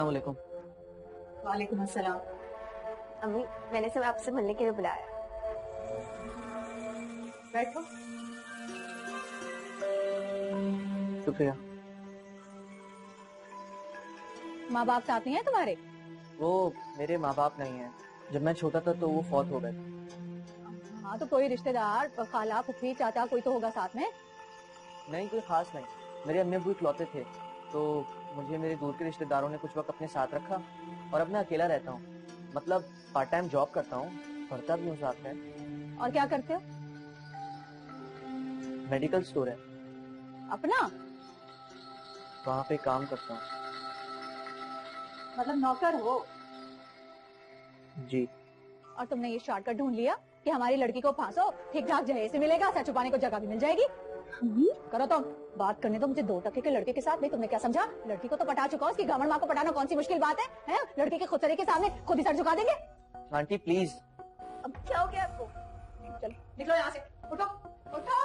वालेकुम। वालेकुम अस्सलाम। अम्मी, मैंने सब आपसे मिलने के लिए बुलाया। बैठो। शुक्रिया। माँ बाप साथ नहीं है तुम्हारे? वो मेरे माँ बाप नहीं हैं। जब मैं छोटा था तो वो फौत हो गए थे। हाँ तो कोई रिश्तेदार, खाला, फूफी, चाचा कोई तो होगा साथ में। नहीं, कोई खास नहीं। मेरे अम्मी अब्बू इकलौते थे, तो मुझे मेरे दूर के रिश्तेदारों ने कुछ वक्त अपने साथ रखा और अब मैं अकेला रहता हूँ। मतलब पार्ट टाइम जॉब करता हूँ, पढ़ता भी हूँ साथ में। और क्या करते हो? मेडिकल स्टोर है, अपना? वहाँ पे काम करता हूँ। मतलब नौकर हो? जी। और तुमने ये शॉर्टकट ढूंढ लिया कि हमारी लड़की को फांसो, ठीक ठाक जहेज से मिलेगा, सर छुपाने को जगह भी मिल जाएगी। करो तुम बात करने दो मुझे 2 टके के लड़के के साथ। नहीं तुमने क्या समझा? लड़की को तो पटा चुका हो, उसकी गावड़ माँ को पटाना कौन सी मुश्किल बात है? लड़की के खुदसरे के सामने खुद ही सर झुका देंगे। Aunty please. अब क्या हो गया आपको? चलो निकलो यहाँ से, उठो उठो।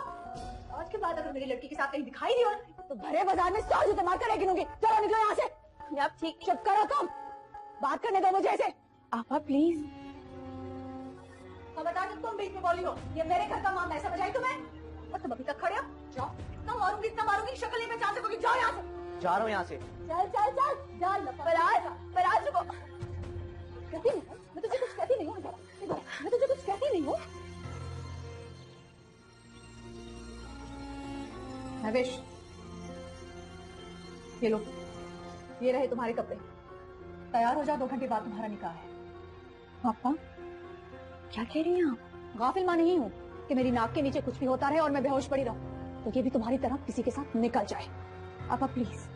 आज के बाद अगर मेरी लड़की के साथ कहीं दिखाई दी हो तो भरे बाजार में 100 जूते मार कर गिनूंगी। चलो निकलो यहाँ से। आप ठीक चुप करो तुम, बात करने दो मुझे ऐसे। आपा प्लीज। तो बता दो तुम बीच में बोली हो, ये मेरे घर का मामला है, समझ आई तुम्हें? और तुम अभी तक खड़े हो? जाओ, इतना मारूंगी शक्ल नहीं पहचान सकोगी। जाओ यहाँ से। जा रहा हूँ यहाँ से। चल चल चल चल। फराज रुको। कहती नहीं हूँ मैं तुझे, कुछ कहती नहीं हूँ। मैं तुझे कुछ कहती नहीं हूँ। नवेश, ये लो, ये रहे तुम्हारे कपड़े। तैयार हो जा, 2 घंटे बाद तुम्हारा निकाह है। पापा क्या कह रही हैं आप? गाफिल मां नहीं हूँ कि मेरी नाक के नीचे कुछ भी होता रहे और मैं बेहोश पड़ी रहूं, तो ये भी तुम्हारी तरह किसी के साथ निकल जाए। पापा प्लीज।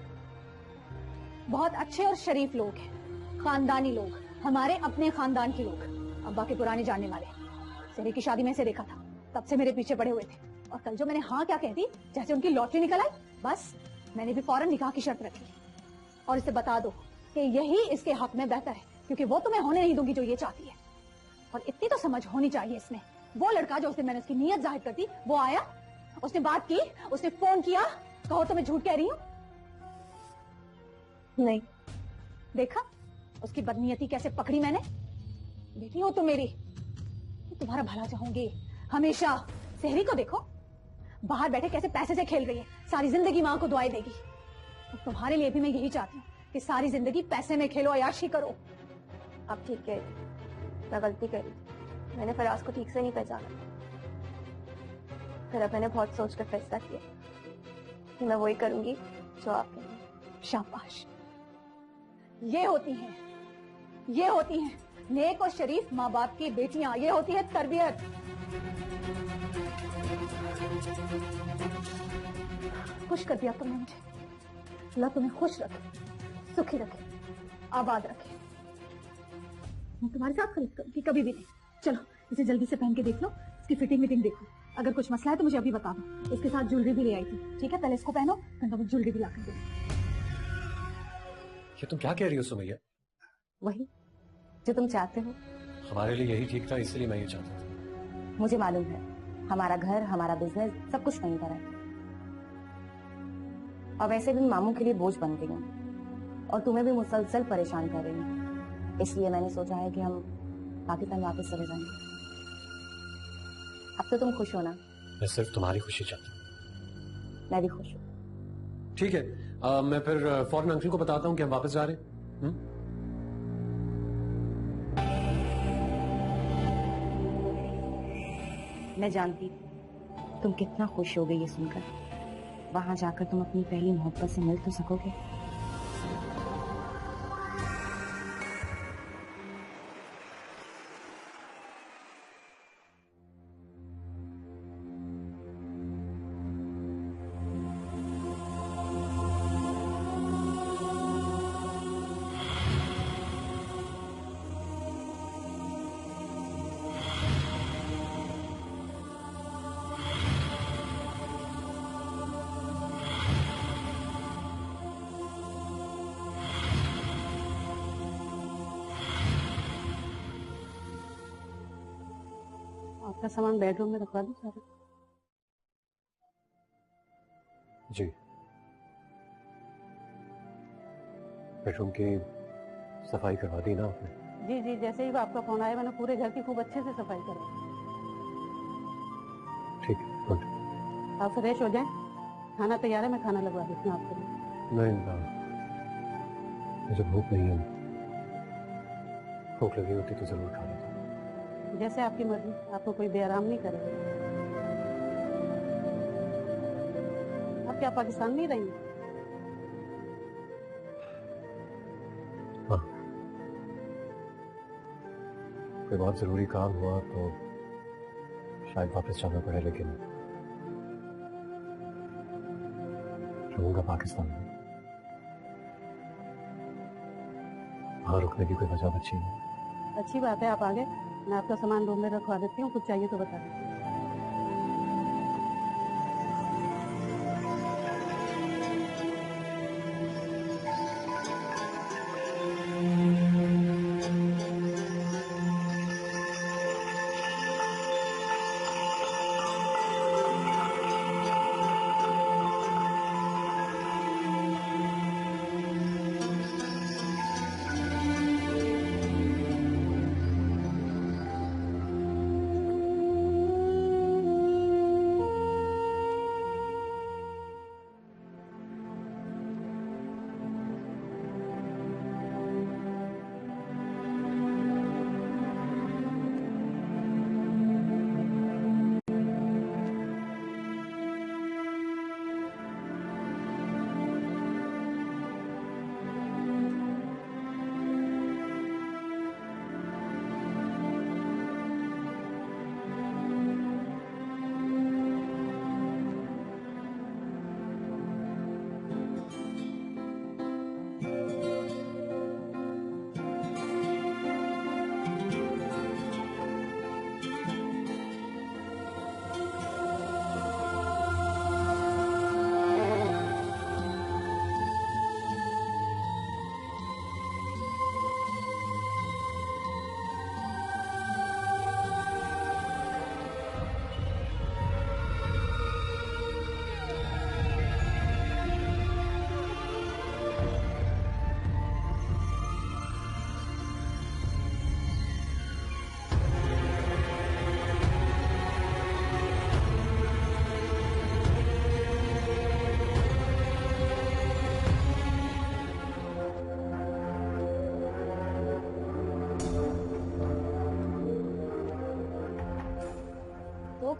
बहुत अच्छे और शरीफ लोग हैं, खानदानी लोग, हमारे अपने खानदान के लोग, अब्बा के पुराने जानने वाले। सेहरी की शादी में से देखा था, तब से मेरे पीछे पड़े हुए थे। और कल जो मैंने हाँ क्या कह दी, जैसे उनकी लॉटरी निकल आई, बस मैंने भी फौरन निकाह की शर्त रखी। और इसे बता दो कि यही इसके हक में बेहतर है, क्योंकि वो तुम्हें होने नहीं दूंगी जो ये चाहती है। और इतनी तो समझ होनी चाहिए इसमें, वो लड़का जो उस दिन मैंने उसकी नीयत जाहिर कर दी, वो आया, उसने बात की, उसने फोन किया। कहो तो मैं झूठ कह रही हूँ? नहीं। देखा उसकी बदनीयती कैसे पकड़ी मैंने। बेटी हो तुम मेरी, तुम्हारा भला चाहूंगी हमेशा। सेहरी को देखो, बाहर बैठे कैसे पैसे से खेल रही है, सारी जिंदगी माँ को दुआएं देगी। और तुम्हारे लिए भी मैं यही चाहती हूँ कि सारी जिंदगी पैसे में खेलो, अयाशी करो। आप ठीक कह रही, मैं गलती करी, मैंने फराज को ठीक से नहीं पहचाना। फिर अब मैंने बहुत सोच कर फैसला किया कि मैं वही करूंगी जो आप कहेंगे। शाबाश। ये होती हैं नेक और शरीफ माँ बाप की बेटियां, ये होती है तरबियत। खुश कर दिया तुमने मुझे। अल्लाह तुम्हें खुश रखे, सुखी रखे, आबाद रखे। मैं तुम्हारे साथ खरीद करूंगी, कभी भी नहीं। चलो इसे जल्दी से पहन के देख लो, इसकी फिटिंग विटिंग देखो। अगर कुछ मसला है तो मुझे अभी बता दो। इसके साथ ज्वेलरी भी ले आई थी, ठीक है? पहले इसको पहनो, फिर तुम ज्वेलरी भी ला कर दो। ये तुम क्या कह रही हो सुमैया? वही जो तुम चाहते हो। हमारे लिए यही ठीक था, इसलिए मैं ये चाहता था। मुझे मालूम है, हमारा घर, हमारा बिजनेस, सब कुछ वहीं पर है। और वैसे भी मामू के लिए बोझ बन गई हूँ और तुम्हें भी मुसलसल परेशान कर रही हूँ। इसलिए मैंने सोचा है कि हम पाकिस्तान वापस चले जाएंगे। अब तो तुम खुश हो ना? मैं सिर्फ तुम्हारी खुशी चाहता हूँ। मैं भी खुश हूँ। ठीक है, मैं फिर फौरन अंकल को बताता हूँ कि हम वापस जा रहे हैं। मैं जानती तुम कितना खुश हो गई ये सुनकर। वहां जाकर तुम अपनी पहली मोहब्बत से मिल तो सकोगे। आपका सामान बेडरूम में रखवा दूं सारा? जी, बेडरूम की सफाई करवा दी ना आपने? जी जी, जैसे ही आपका फोन आया मैंने पूरे घर की खूब अच्छे से सफाई करी। ठीक है, गुड। आप फ्रेश हो जाएं, खाना तैयार है, मैं खाना लगवा देती हूँ आपके लिए। नहीं ना, मुझे भूख नहीं है। भूख लगी होती तो जरूर खा लेता। जैसे आपकी मर्जी, आपको कोई बेआराम नहीं करेगा। आप क्या पाकिस्तान में ही रहेंगे? हाँ, कोई बहुत जरूरी काम हुआ तो शायद वापस जाना पड़े, लेकिन रहूंगा पाकिस्तान में। वहां रुकने की कोई वजह बची नहीं। अच्छी बात है, आप आगे, मैं आपका सामान रूम में रखवा देती हूँ, कुछ चाहिए तो बता दीजिए।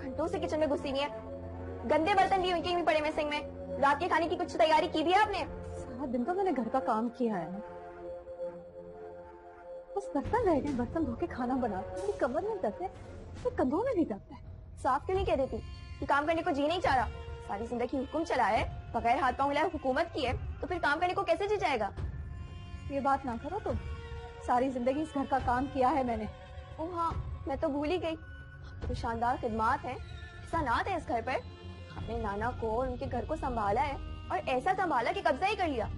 घंटों से किचन में घुसी हुई है, गंदे बर्तन भी उनके भी पड़े हुए सिंक में। रात के खाने की कुछ तैयारी की भी है आपने? सारा दिन तो मैंने घर का काम किया है, बस बर्तन रह गए, बर्तन धो के खाना बना। मेरी कमर में दर्द है, तो कंधों में भी दर्द है। साफ क्यों नहीं कह देती कि काम करने को जी नहीं चाह रहा? सारी जिंदगी हुक्म चलाया है, बगैर हाथ पांव हिलाए हुकूमत की है, तो फिर काम करने को कैसे जी जाएगा? ये बात ना करो तुम, सारी जिंदगी इस घर का काम किया है मैंने। ओह हाँ, मैं तो भूल ही गई, तो शानदार खिदमात है, सनात है इस घर पर। अपने नाना को और उनके घर को संभाला है, और ऐसा संभाला कि कब्जा ही कर लिया।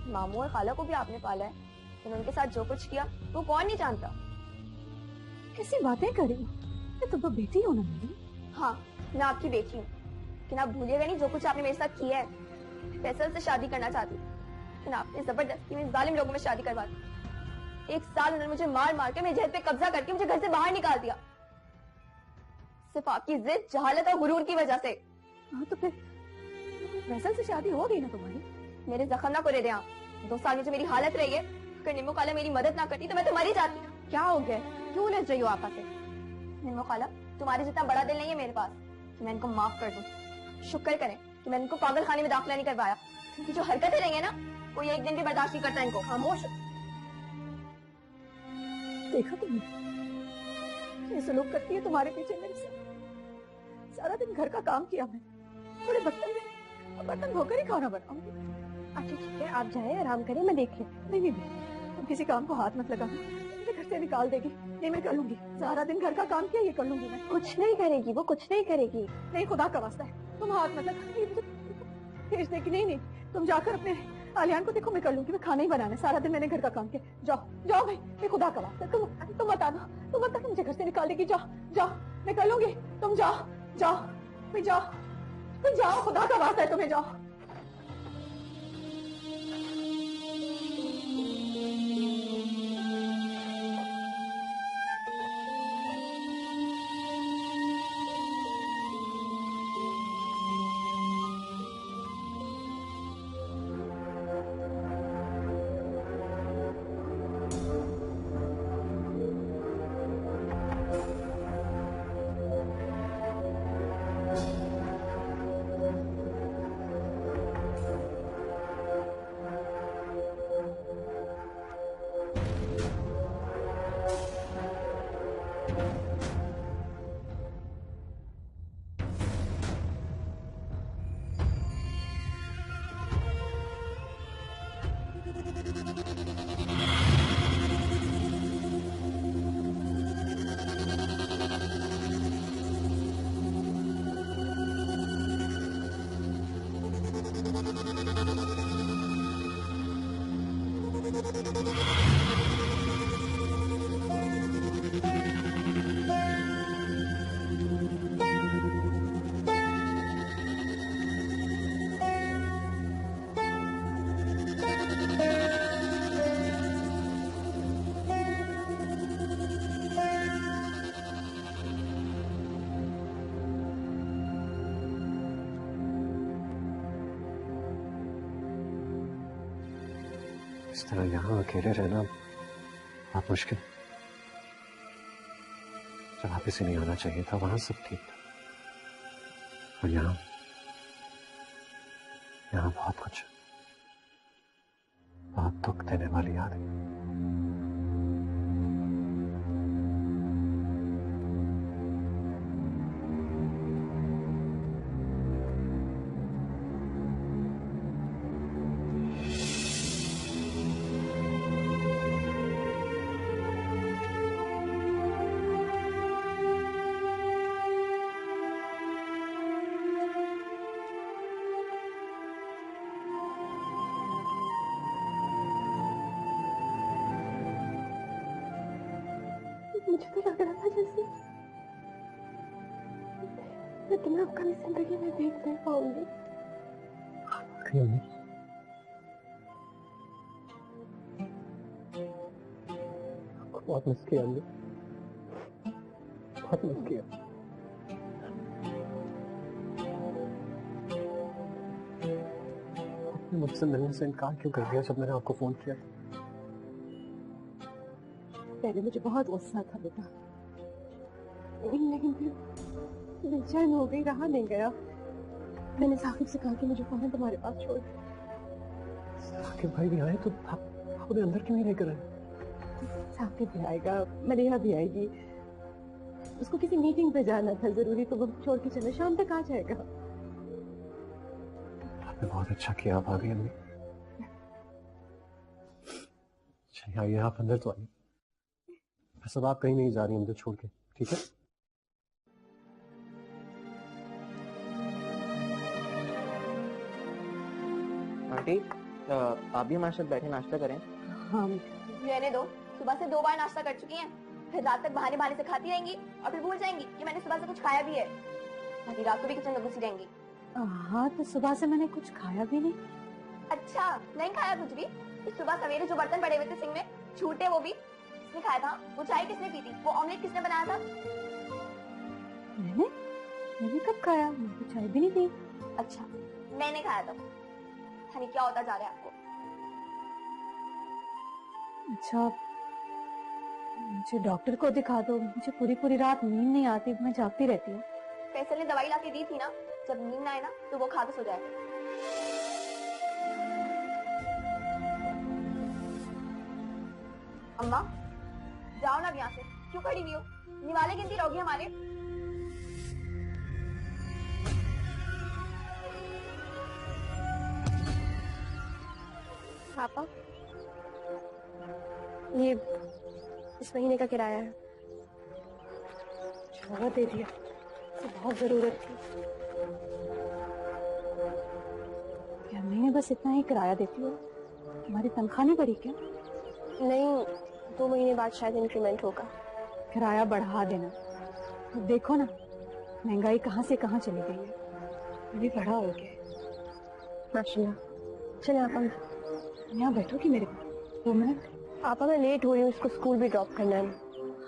मामू और खाला को भी आपने पाला है, उन्होंने उनके साथ जो कुछ किया वो कौन नहीं जानता। कैसी बातें करी, तुम तो बेटी हो ना मेरी। हाँ, मैं आपकी बेटी हूँ, लेकिन आप भूलिएगा नहीं जो कुछ आपने मेरे साथ किया है। फैसल से शादी करना चाहती, लेकिन आपने जबरदस्ती में जालिम लोगों में शादी करवा दी। 1 साल उन्होंने मुझे मार मार के मेरे जहद पे कब्जा करके मुझे घर से बाहर निकाल दिया, सिर्फ आपकी जिद, जहालत और गुरूर की वजह से। हाँ तो फिर फैसल से शादी हो गई ना तुम्हारी। मेरे जख्म ना करे दे आप। 2 साल में जो मेरी हालत रही है, अगर निम्मो खाला मेरी मदद ना करती तो मैं तो मर ही जाती। क्या हो गया, क्यों उलझ रही हो आपस से? निम्मो खाला, तुम्हारे जितना बड़ा दिल नहीं है मेरे पास कि मैं इनको माफ कर दूं। शुक्र करें कि मैंने इनको पागल खाने में दाखिला नहीं करवाया, क्योंकि जो हरकतें रही है ना, कोई एक दिन भी बर्दाश्त नहीं करता इनको। खामोश। देखा तुमने ये सलूक करती है तुम्हारे पीछे मेरे साथ। सारा दिन घर का काम किया मैं, थोड़े बर्तन धोकर ही खाना बनाऊंगी। अच्छा ठीक है, आप जाए आराम करें, मैं देख लूं। नहीं, तुम किसी काम को हाथ मत लगाना, मुझे घर से निकाल देगी। नहीं, मैं कर लूंगी, सारा दिन घर का काम किया, ये कर लूंगी मैं। कुछ नहीं करेगी वो, कुछ नहीं करेगी। नहीं, खुदा का वास्ता है, तुम हाथ मत लगाना, भेज देगी। नहीं, तुम जाकर अपने आलियान को देखो, मैं कर लूंगी, मैं खाना ही बनाना है। सारा दिन मैंने घर का काम किया। जाओ भाई, मैं खुदा का वास्ता, तुम बता दो, मुझे घर से निकाल देगी। जाओ, मैं कर लूंगी, तुम जाओ, मैं जाओ, खुदा का वास्ता है, तुम्हें जाओ। इस तरह यहाँ अकेले रहना बहुत मुश्किल। जब वापिस ही नहीं आना चाहिए था वहां सब ठीक था, और यहाँ यहाँ बहुत कुछ, बहुत दुख देने वाली याद है। मुझे तो लग रहा था जैसे मैं तुम्हें अब कभी जिंदगी में देख नहीं पाऊंगी। बहुत मिस किया हमने, बहुत मिस किया। आपने मुझसे मिलने से इनकार क्यों कर दिया जब मैंने आपको फोन किया? पहले मुझे बहुत गुस्सा था बेटा, लेकिन फिर बेचैन हो गई, रहा नहीं गया। मैंने साकिब से कहा कि मुझे फौरन तुम्हारे पास छोड़ दो। साकिब भाई भी आए तो आप उन्हें अंदर क्यों नहीं लेकर आए? साकिब भी आएगा, मलिहा भी आएगी, उसको किसी मीटिंग पे जाना था जरूरी, तो वो छोड़ के चले, शाम तक आ जाएगा। आपने बहुत अच्छा किया भाभी। अम्मी चलिए आइए, आप अंदर तो आइए। सब आप कहीं नहीं जा रही मुझे छोड़ के, ठीक है? आंटी आप भी हमारे साथ बैठे नाश्ता करें। हाँ रहने दो, सुबह से 2 बार नाश्ता कर चुकी हैं, फिर रात तक बहाने बहाने से खाती रहेंगी और फिर भूल जाएंगी कि मैंने सुबह से कुछ खाया भी है। आधी रात को भी किचन में घुसी रहेंगी। हाँ, तो सुबह से मैंने कुछ खाया भी नहीं। अच्छा, नहीं खाया कुछ भी? इस सुबह सवेरे जो बर्तन पड़े हुए थे सिंक में, छूटे वो भी किसने खाया था? वो चाय किसने पी थी? वो ऑमलेट किसने बनाया था? मैंने कब खाया? मैंने तो चाय भी नहीं पी। अच्छा, मैंने खाया था। हनी क्या होता जा रहा है आपको? अच्छा, मुझे डॉक्टर को दिखा दो, मुझे पूरी पूरी रात नींद नहीं आती, मैं जागती रहती हूँ। फैसल ने दवाई लाके दी थी ना, जब नींद ना आए ना तो वो खा के सो जाए। अम्मा जाओ ना अब यहाँ से, क्यों खड़ी हुई हो? निवाले गिनती रहोगी हमारे। पापा, ये इस महीने का किराया है। बहुत दे दिया, इसे बहुत जरूरत थी। क्या महीने बस इतना ही किराया देती हो? तुम्हारी तनख्वाह नहीं बढ़ी क्या? नहीं, 2 महीने बाद शायद इंक्रीमेंट होगा। किराया बढ़ा देना। तो देखो ना, महंगाई कहाँ से कहाँ चली गई है, अभी बढ़ा हो गया। माशाल्लाह। चलिए आप यहाँ बैठोगी मेरे पास 2 मिनट? पापा मैं लेट हो रही हूँ, इसको स्कूल भी ड्रॉप करना है।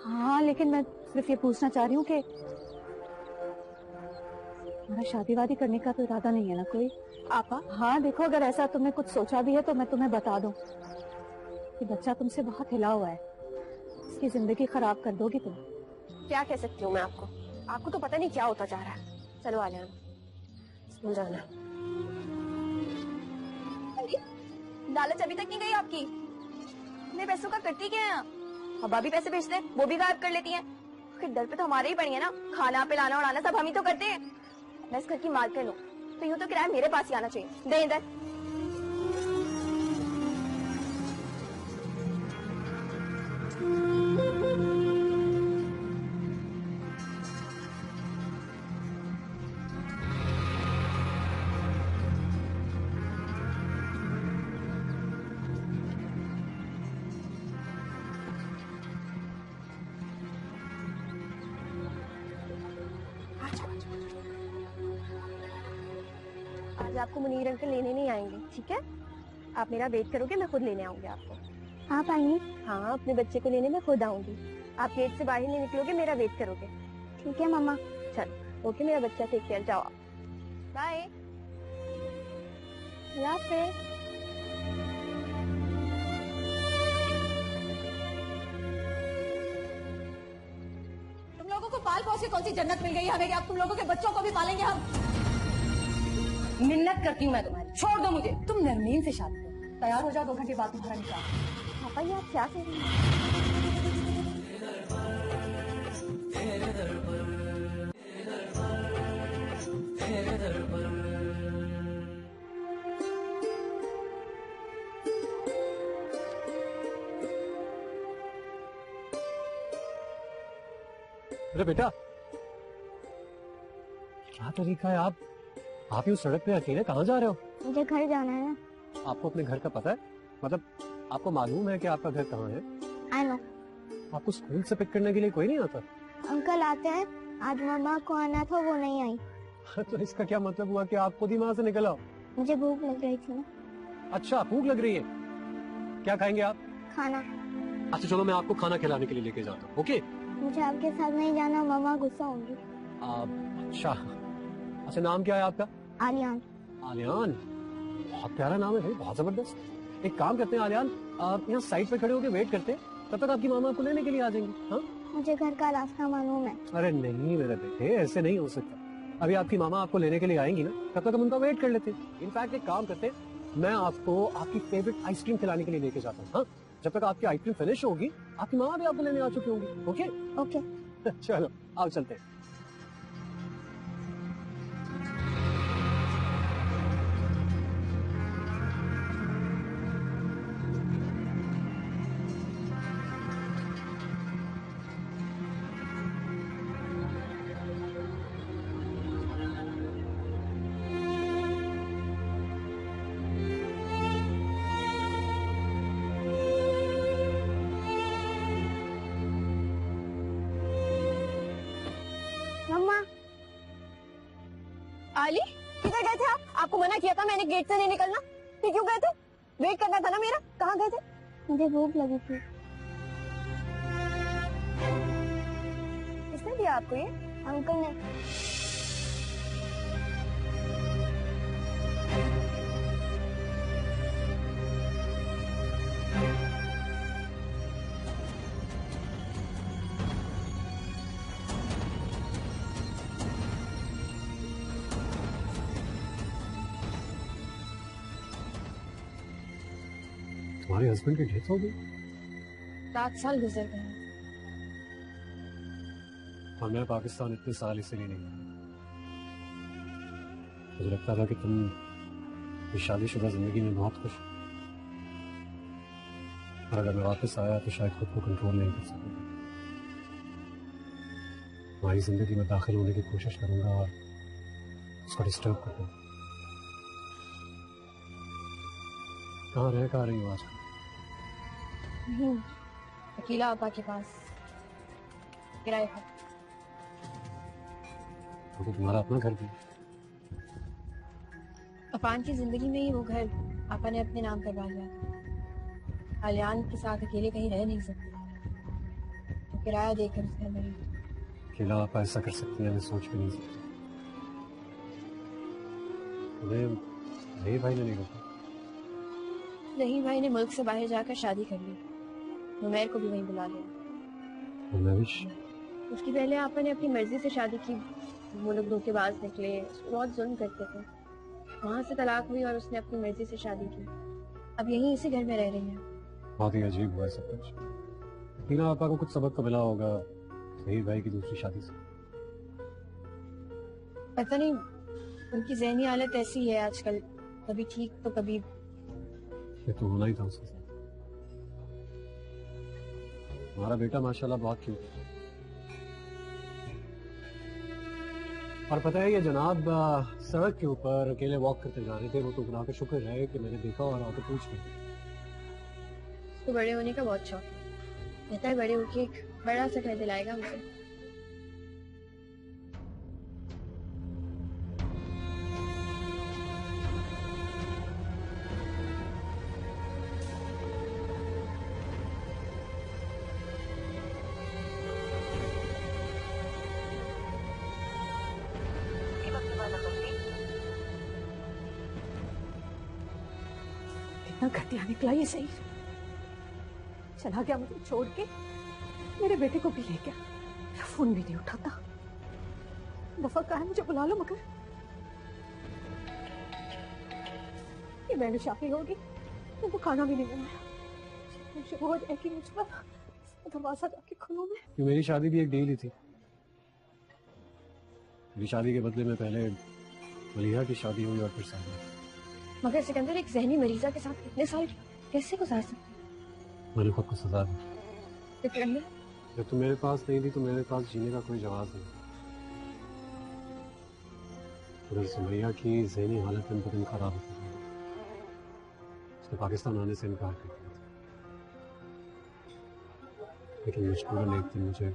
हाँ, लेकिन मैं सिर्फ ये पूछना चाह रही हूँ कि हमारा शादी वादी करने का तो इरादा नहीं है ना कोई? आपा हाँ देखो, अगर ऐसा तुमने कुछ सोचा भी है तो मैं तुम्हें बता दूं कि बच्चा तुमसे बहुत हिला हुआ है, इसकी जिंदगी खराब कर दोगी तुम। क्या कह सकती हूँ मैं आपको? आपको तो पता नहीं क्या होता जा रहा है। चलो आ जाना, स्कूल जाना। अरे लालच अभी तक नहीं गई आपकी? इतने पैसों का करती क्या है? हवा भी पैसे भेजते हैं, वो भी गायब कर लेती हैं। आखिर डर पे तो हमारे ही पड़ी है ना, खाना पिलाना उड़ाना सब हम ही तो करते हैं। मैं इस घर की मालकिन हूँ, तो यूँ तो किराया मेरे पास ही आना चाहिए। दे इधर। आज आपको मुनीर अंकल लेने नहीं आएंगे, ठीक है? आप मेरा वेट करोगे, मैं खुद लेने आऊंगी आपको। आप आएंगे? हाँ, अपने बच्चे को लेने मैं खुद आऊंगी। आप गेट से बाहर नहीं निकलोगे, मेरा वेट करोगे, ठीक है मम्मा? चल ओके मेरा बच्चा, टेक केयर, जाओ आप। बाय। पाल पोस के कौन सी जन्नत मिल गई है हमें कि अब तुम लोगों के बच्चों को भी पालेंगे हम। मिन्नत करती हूँ मैं तुम्हारी, छोड़ दो मुझे। तुम नरमीन से शादी करो, तैयार हो जाओ, 2 घंटे बाद तुम्हारा निकाह। पापा ये आप क्या कह रही हैं? अरे बेटा, क्या तरीका है? आप यूं सड़क पे अकेले कहाँ जा रहे हो? मुझे घर जाना है ना। आपको अपने घर का पता है? मतलब आपको मालूम है कि आपका घर कहाँ है? I know. आपको स्कूल से पिक करने के लिए कोई नहीं आता? अंकल आते हैं, आज मम्मा को आना था, वो नहीं आई। तो इसका क्या मतलब हुआ कि आप खुद ही वहाँ से निकल आओ? मुझे भूख लग रही थी ना। अच्छा, भूख लग रही है? क्या खाएंगे आप? खाना। अच्छा चलो, मैं आपको खाना खिलाने के लिए लेके जाता हूँ। ओके? मुझे आपके साथ नहीं जाना, मम्मा गुस्सा होंगी। अच्छा नाम क्या है आपका? आलियान। आलियान, बहुत प्यारा नाम है भाई, बहुत जबरदस्त। एक काम करते हैं आलियान, आप यहाँ साइड पे खड़े होकर वेट करते हैं, तब तक आपकी मामा आपको लेने के लिए आ जाएंगी। हाँ, मुझे घर का रास्ता मालूम है। अरे नहीं मेरे बेटे, ऐसे नहीं हो सकता। अभी आपकी मामा आपको लेने के लिए आएंगी ना, तब तक हम उनका वेट कर लेते हैं। इनफैक्ट एक काम करते हैं, मैं आपको आपकी फेवरेट आइसक्रीम खिलाने के लिए लेके जाता हूँ। हाँ, जब तक आपकी आइसक्रीम फिनिश होगी, आपकी मामा भी आपको लेने आ चुकी होंगी। ओके? ओके। चलो आओ चलते हैं। मम्मा। आली, किधर गए थे आप? आपको मना किया था मैंने गेट से नहीं निकलना, फिर क्यों गए थे? वेट करना था ना मेरा, कहाँ गए थे? मुझे भूख लगी थी। किसने दिया आपको ये? अंकल ने। तुम्हारे हस्बैंड की डेथ हो गई? 7 साल गुजर गए। और मैं पाकिस्तान इतने साल इसलिए नहीं गया। मुझे लगता था कि तुम इस शादीशुदा जिंदगी में बहुत खुश हो, और अगर मैं वापस आया तो शायद खुद को कंट्रोल नहीं कर सकूंगा। तुम्हारी जिंदगी में दाखिल होने की कोशिश करूंगा और उसको डिस्टर्ब करूंगा। कहाँ रही हो आजकल? अकेला आपा के पास किराए पर। तो तुम्हारा अपना घर भी? अफान की जिंदगी में ही वो घर आपा ने अपने नाम करवा लिया। आलियान के साथ अकेले कहीं रह नहीं सकती, तो किराया देकर उस घर में रही। अकेला आप ऐसा कर सकती हैं, मैं सोच भी नहीं सकती। तुम्हें रही भाई ने नहीं रोका? रहीम भाई ने मुल्क से बाहर जाकर शादी कर ली, नुमैर को भी वहीं बुला लिया। उसकी पहले आपा ने अपनी मर्जी से शादी की, वो लोग धोखेबाज निकले, बहुत जुल्म करते थे। वहाँ से तलाक हुई और उसने अपनी मर्जी से शादी की। अब यहीं इसी घर में रह रही है। बहुत ही अजीब हुआ है सब कुछ। हीना आपा को कुछ सबक तो मिला होगा सही भाई की दूसरी शादी से। पता नहीं, उनकी ज़हनी हालत ऐसी है आजकल, कभी ठीक तो कभी। ये तो होना ही था उसके साथ। हमारा बेटा माशाल्लाह बहुत क्यूट है। और पता है ये जनाब सड़क के ऊपर अकेले वॉक करते जा रहे थे, वो तो खुदा का शुक्र है कि मैंने देखा और आके पूछ लिया। तो बड़े होने का बहुत शौक है, कहता है बड़े होके एक बड़ा सा घर दिलाएगा मुझे। इतना घटिया निकला ये सही, चला गया मुझे छोड़ के, मेरे बेटे को भी ले गया, फोन भी नहीं उठाता। दफा कहा है मुझे बुला लो, मगर ये मैंने शादी होगी तो खाना भी नहीं बनाया। मुझे बहुत है कि मुझ पर दरवाजा जाके खोलो मैं। ये मेरी शादी भी एक डील ही थी। मेरी शादी के बदले में पहले मलिहा की शादी हुई और फिर साहिबा। मगर सिकंदर, एक जहनी मरीजा के साथ इतने साल कैसे गुजार सकते? मैंने खुद को सजा दी। सिकंदर, जब तुम मेरे पास नहीं थी तो मेरे पास जीने का कोई जवाब नहीं। उधर सुमैया की ज़हनी हालत दिन ब दिन खराब होती गई। उसने पाकिस्तान आने से इनकार कर दिया था, लेकिन मजबूरन एक दिन मुझे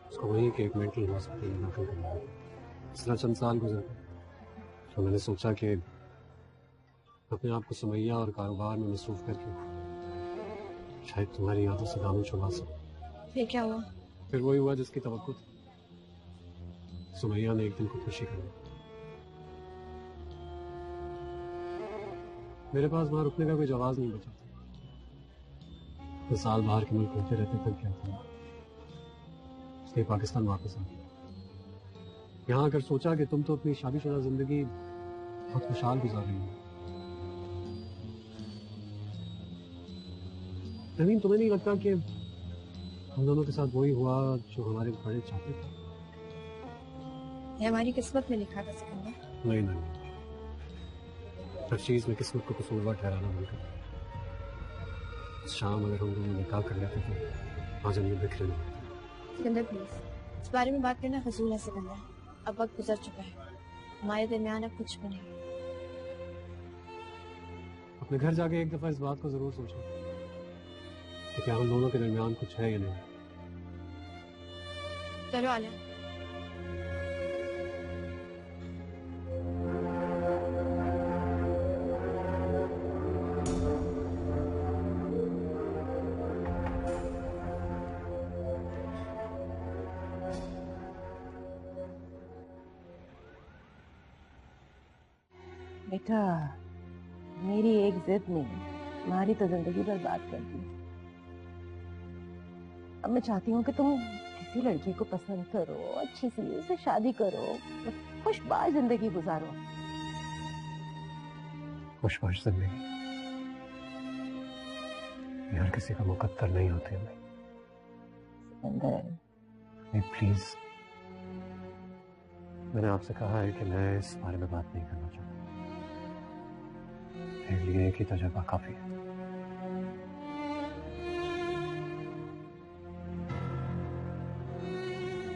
उसको वहीं के एक मेंटल हॉस्पिटल में दाखिल करना पड़ा। इस तरह चंद साल गुजर गए तो मैंने सोचा कि अपने आप को सुमैया और कारोबार में मसरूफ करके शायद तुम्हारी यादों से दामन छुड़ा सकूं। फिर क्या हुआ? फिर वही हुआ जिसकी तवक्कुत थी। सुमैया ने एक दिन खुदकुशी कर ली। मेरे पास वहां रुकने का कोई जवाब नहीं बचा था। तो साल बाहर के मुल्क घूमते रहते तक क्या था, इसलिए पाकिस्तान वापस आ गया। यहाँ आकर सोचा कि तुम तो अपनी शादीशुदा जिंदगी बहुत खुशहाल गुजार रही हो। नवीन, तुम्हें नहीं लगता कि हम दोनों के साथ वही हुआ जो हमारे बड़े चाहते थे? ये हमारी किस्मत में लिखा था सिकंदर। नहीं नहीं, हर चीज में किस्मत को कसूरवार ठहराना बनकर। शाम अगर हम दोनों निकाह कर लेते तो आज हम ये बिखरे नहीं होते। सिकंदर प्लीज, इस बारे में बात करना फजूल है सिकंदर। अब वक्त गुजर चुका है, हमारे दरमियान अब कुछ भी नहीं। अपने घर जाके एक दफा इस बात को जरूर सोचो कि क्या हम दोनों के दरमियान कुछ है या नहीं। चलो आलिया। बेटा, मेरी एक जिद ने तुम्हारी तो जिंदगी बर्बाद कर दी। अब मैं चाहती हूँ कि तुम किसी लड़की को पसंद करो, अच्छी सी उससे शादी करो, खुशबाश जिंदगी गुजारो। खुशबाश जिंदगी ये हर किसी का मुकद्दर नहीं होते। सिकंदर, प्लीज, मैंने आपसे कहा है कि मैं इस बारे में बात नहीं करना चाहता। मेरे लिए एक ही तजुर्बा काफी है।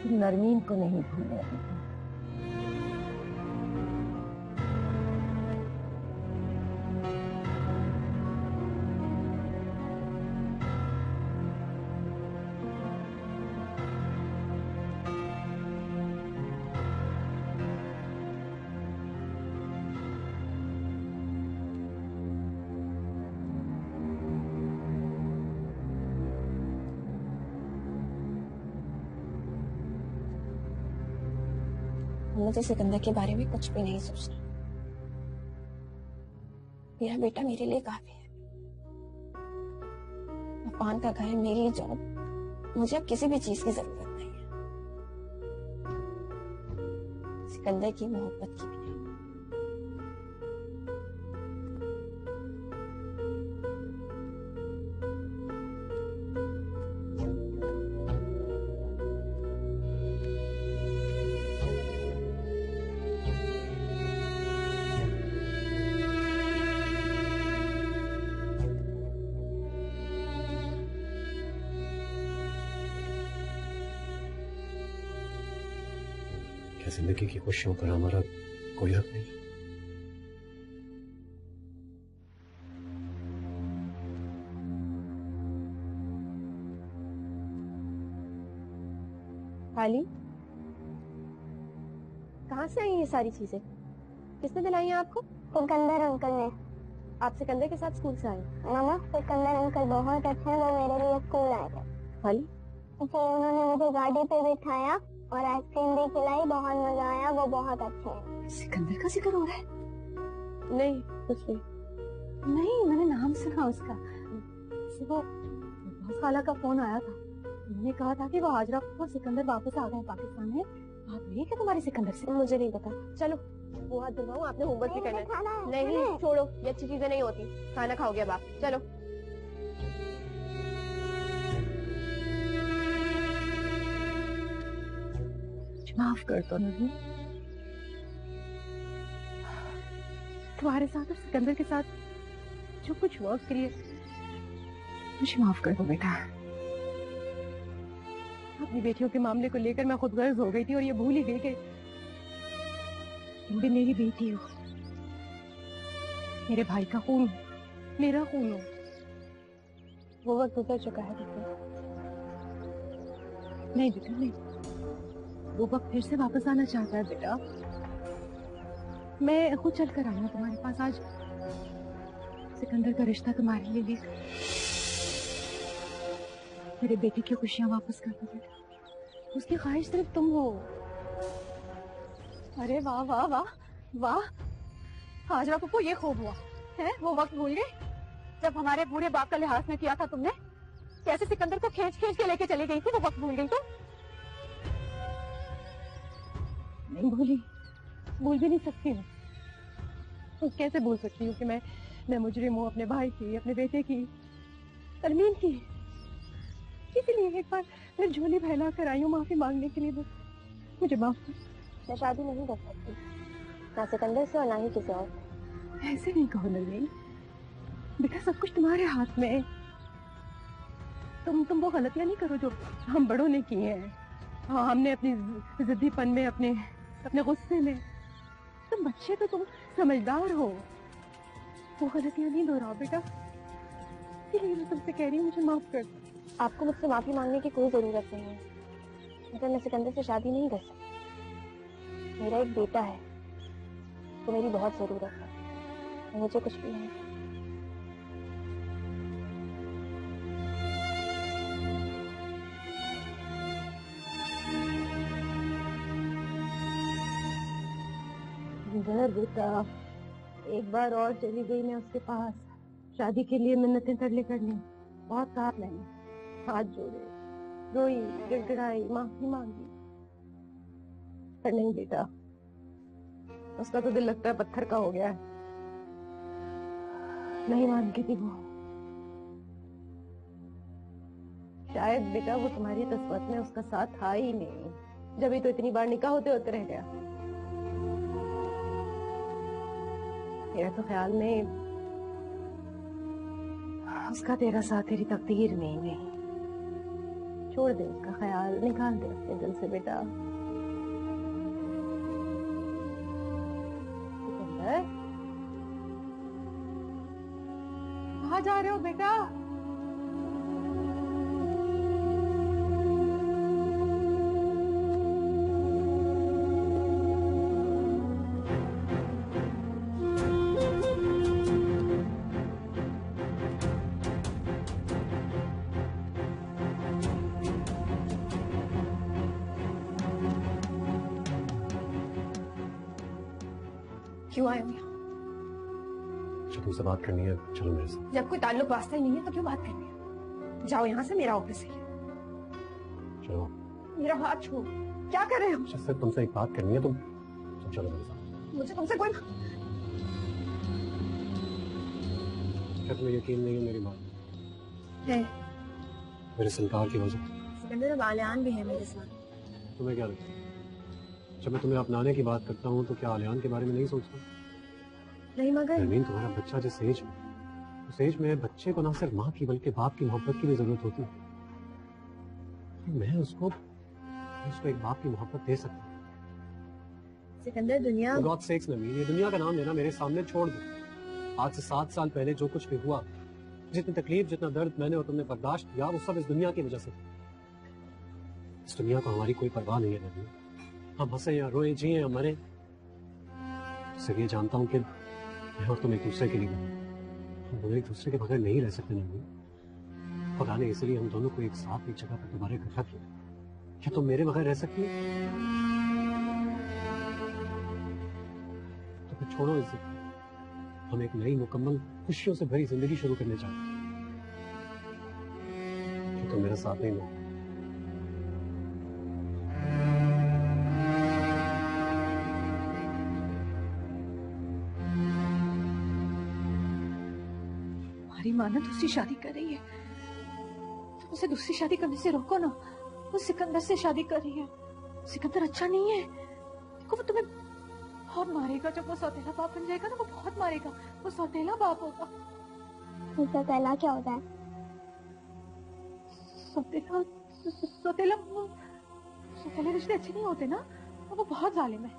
तुम नरमीन को नहीं भूले। मुझे सिकंदर के बारे में कुछ भी नहीं सोचना। मेरा बेटा मेरे लिए काफी है। अफान का घर, मेरी जॉब, मुझे अब किसी भी चीज की जरूरत नहीं है। सिकंदर की मोहब्बत की भी नहीं। क्या जिंदगी की खुशियों पर हमारा कोई हक नहीं? खाली कहाँ से आई ये सारी चीजें? किसने दिलाई है आपको? सिकंदर अंकल ने। आप सिकंदर के साथ स्कूल से आए? मामा, सिकंदर अंकल बहुत अच्छे हैं, वो मेरे लिए स्कूल आए थे। खाली फिर उन्होंने मुझे गाड़ी पे बिठाया और आइसक्रीम भी खिलाई, बहुत मजा आया, वो बहुत अच्छे हैं। सिकंदर का जिक्र हो रहा है? नहीं, कुछ नहीं। नहीं, मैंने नाम सुना उसका। वो खाला का फोन आया था, उन्होंने कहा था कि वो हाजरा और सिकंदर वापस आ गए पाकिस्तान में। बात हुई क्या तुम्हारी सिकंदर से? मुझे नहीं पता। चलो वो हाथ धुलवाऊं, आपने होमवर्क भी करना है। नहीं छोड़ो, ये अच्छी चीजें नहीं होती। खाना खाओगे अब आप, चलो। माफ कर दो नहीं, तुम्हारे साथ और सिकंदर के साथ जो कुछ हुआ उसके लिए मुझे माफ कर दो बेटा। अपनी बेटियों के मामले को लेकर मैं खुद गर्ज हो गई थी और ये भूल ही गई कि तुम भी मेरी बेटी हो, मेरे भाई का खून, मेरा खून हो। वो वक्त गुजर चुका है दीदी। नहीं बेटा नहीं, वो वक्त फिर से वापस आना चाहता है बेटा। मैं खुद चल कर आई हूँ तुम्हारे पास आज, सिकंदर का रिश्ता तुम्हारे लिए लेकर। मेरे बेटे की खुशियां वापस कर दो बेटा, उसकी ख्वाहिश सिर्फ तुम हो। अरे वाह वाह वाह वाह, हाजरा पप्पू ये खूब हुआ है। वो वक्त भूल गए जब हमारे बूढ़े बाप का लिहाज में किया था तुमने, कैसे सिकंदर को खींच खींच के लेके चली गई थी। वो वक्त भूल गई तुम? नहीं भूली, भूल भी नहीं सकती हूँ। तो कैसे भूल सकती हूँ कि मैं मुजरिम हूँ अपने भाई की, अपने बेटे की, तरमीन की। इसीलिए एक बार मैं झोली फैला कर आई हूँ माफी मांगने के लिए। मुझे माफ कर। मैं शादी नहीं कर सकती, ना सिकंदर से और ना ही किसी और। ऐसे नहीं कहो नवीन, बेटा सब कुछ तुम्हारे हाथ में है। तुम वो गलतियां नहीं करो जो हम बड़ों ने की हैं। हाँ, हमने अपनी जिद्दीपन में, अपने गुस्से में। तुम बच्चे तो तुम समझदार हो, वो गलतियां नहीं दोहराओ बेटा। इसलिए मैं तुमसे कह रही हूँ मुझे माफ कर दो। आपको मुझसे माफी मांगने की कोई जरूरत नहीं है। मगर मैं सिकंदर से शादी नहीं कर सकती। मेरा एक बेटा है तो मेरी बहुत जरूरत है, मुझे कुछ भी नहीं। घर बेटा, एक बार और चली गई मैं उसके पास, शादी के लिए मिन्नतें तरले करने। बहुत कहा मैंने, हाथ जोड़े, रोई, गिड़गिड़ाई, माफी मांगी, पर नहीं बेटा, उसका तो दिल लगता है पत्थर का हो गया है। नहीं मानती थी वो। शायद बेटा वो तुम्हारी किस्मत में उसका साथ था ही नहीं, जब ही तो इतनी बार निकाह होते होते रह गया। मेरा तो ख्याल में उसका तेरा साथ तेरी तकदीर में ही नहीं। छोड़ दे उसका ख्याल, निकाल दे अपने दिल से बेटा। सिकंदर, कहाँ जा रहे हो बेटा? क्यों आए हो यहाँ? तुमसे बात करनी है, चलो मेरे साथ। जब कोई ताल्लुक वास्ता ही नहीं है तो क्यों बात करनी है? जाओ यहाँ से, मेरा ऑफिस है। चलो। मेरा हाथ छोड़ो, क्या कर रहे हो? सिर्फ तुमसे एक बात करनी है, तुम चलो मेरे साथ। मुझे तुमसे कोई क्या तुम्हें यकीन नहीं है मेरी बात? है। मेरे संकार की वजह। सिकंदर आलियान भी है मेरे साथ। तुम्हें क्या लगता है जब मैं तुम्हें अपनाने की बात करता हूँ तो क्या आलियान के बारे में नहीं सोचता? नहीं मगर नरमीन, तुम्हारा बच्चा जिस एज में, उस एज में बच्चे को ना सिर्फ माँ की बल्कि बाप की मोहब्बत की भी जरूरत होती है। मैं उसको एक बाप की मोहब्बत दे सकता हूँ। सिकंदर दुनिया गॉड सेक्स नरमीन, ये दुनिया का नाम लेना मेरे सामने छोड़ दो। आज से 7 साल पहले जो कुछ भी हुआ, जितनी तकलीफ, जितना दर्द मैंने और तुमने बर्दाश्त किया, वो सब इस दुनिया की वजह से। इस दुनिया को हमारी कोई परवाह नहीं है नरमीन। हम हंसे या रोए, जिए या मरे, सिर्फ ये जानता हूँ कि मैं और तुम एक दूसरे के लिए हम दोनों एक दूसरे के बगैर नहीं रह सकते नरमीन। खुदा ने इसलिए हम दोनों को एक साथ एक जगह पर दोबारा इकट्ठा किया। क्या तुम मेरे बगैर रह सकती हो? तो फिर छोड़ो इस जिद। हम एक नई मुकम्मल खुशियों से भरी जिंदगी शुरू करने चाहते हैं। तुम मेरा साथ नहीं दो माना दूसरी शादी कर रही है, तुम उसे दूसरी शादी करने से रोको ना। वो सिकंदर से शादी कर रही है। सिकंदर अच्छा नहीं है। देखो वो तुम्हें बहुत मारेगा। जब वो सौतेला बाप बन जाएगा ना, वो बहुत मारेगा। वो सौतेला बाप होगा। सौतेला क्या होता है? सौतेला सौतेला सौतेले रिश्ते अच्छे नहीं होते ना। वो बहुत जालिम है।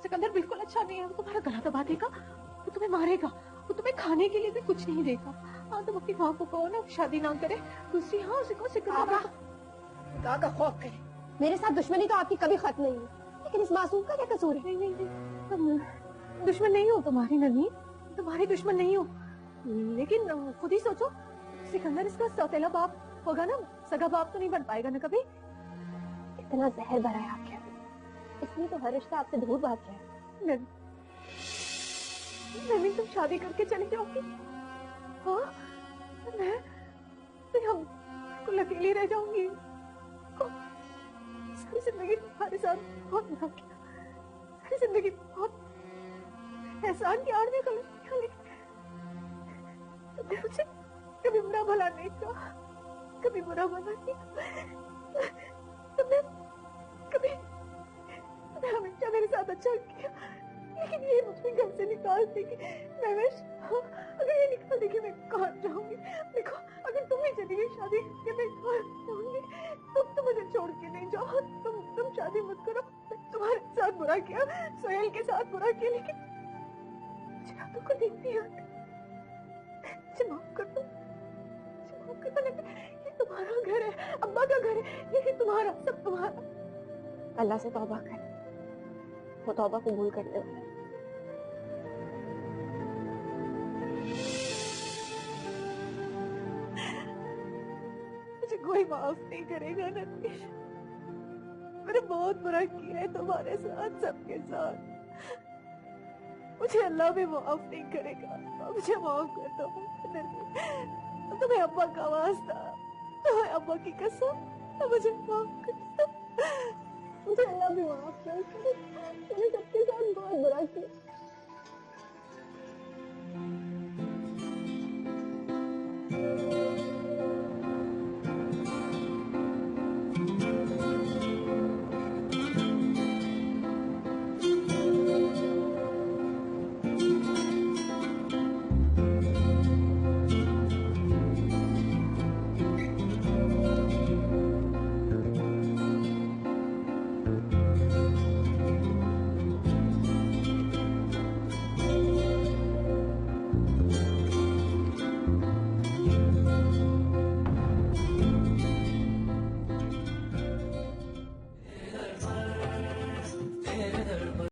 सिकंदर बिल्कुल अच्छा नहीं है। वो तुम्हारा गला दबा देगा, वो तुम्हें मारेगा, वो तुम्हें खाने के लिए भी कुछ नहीं देगा। हाँ, तुम अपनी माँ को कहो ना शादी ना करे दूसरी। हाँ, उसे कहो सिकंदर खुदा का खौफ करे, मेरे साथ दुश्मनी तो आपकी कभी खत्म नहीं हुई, लेकिन इस मासूम का क्या कसूर है? नहीं नहीं नहीं, तुम दुश्मन नहीं हो तुम्हारी ननी, तुम्हारी दुश्मन नहीं हो। लेकिन खुद ही सोचो, सिकंदर इसका सौतेला बाप होगा ना, सगा बाप तो नहीं बन पाएगा ना कभी। इतना जहर भरा है आपके अंदर, इसलिए तो हर रिश्ता आपसे दूर भाग रहा है। ननी तुम शादी करके चली जाओगी? हाँ, मैं हम बिल्कुल अकेली रह जाऊंगी। सारी जिंदगी तुम्हारे साथ बहुत बुरा किया, सारी जिंदगी बहुत एहसान की आड़ में गलत किया, लेकिन तुमने मुझे कभी बुरा भला नहीं कहा, कभी बुरा भला नहीं। तुमने हमेशा मेरे साथ अच्छा किया, लेकिन ये मुझे घर से निकाल देगी। अगर ये निकाल देगी मैं कहाँ जाऊंगी? देखो, अगर तुम ही चली गई शादी करके, मैं कहाँ जाऊंगी? तुम मुझे छोड़ के नहीं जाओ। तुम शादी मत करो। तुम्हारे साथ बुरा किया, सोहेल के साथ बुरा किया, लेकिन मुझे आंखों को नींद नहीं आती। मुझे माफ कर दो, मुझे माफ कर दो। लेकिन ये तुम्हारा घर है, अब्बा का घर है, ये तुम्हारा, सब तुम्हारा। अल्लाह से तौबा कर, वो तौबा कबूल कर ले। मुझे कोई माफ नहीं करेगा नतीश। मैंने बहुत बुरा किया है तुम्हारे साथ, सबके साथ। मुझे अल्लाह भी माफ नहीं करेगा। मुझे माफ कर दो नतीश। तुम्हें अब्बा का वास्ता, तुम्हें अब्बा की कसम, मुझे माफ कर दो। मुझे अल्लाह भी माफ कर, मैंने सबके साथ बहुत बुरा किया।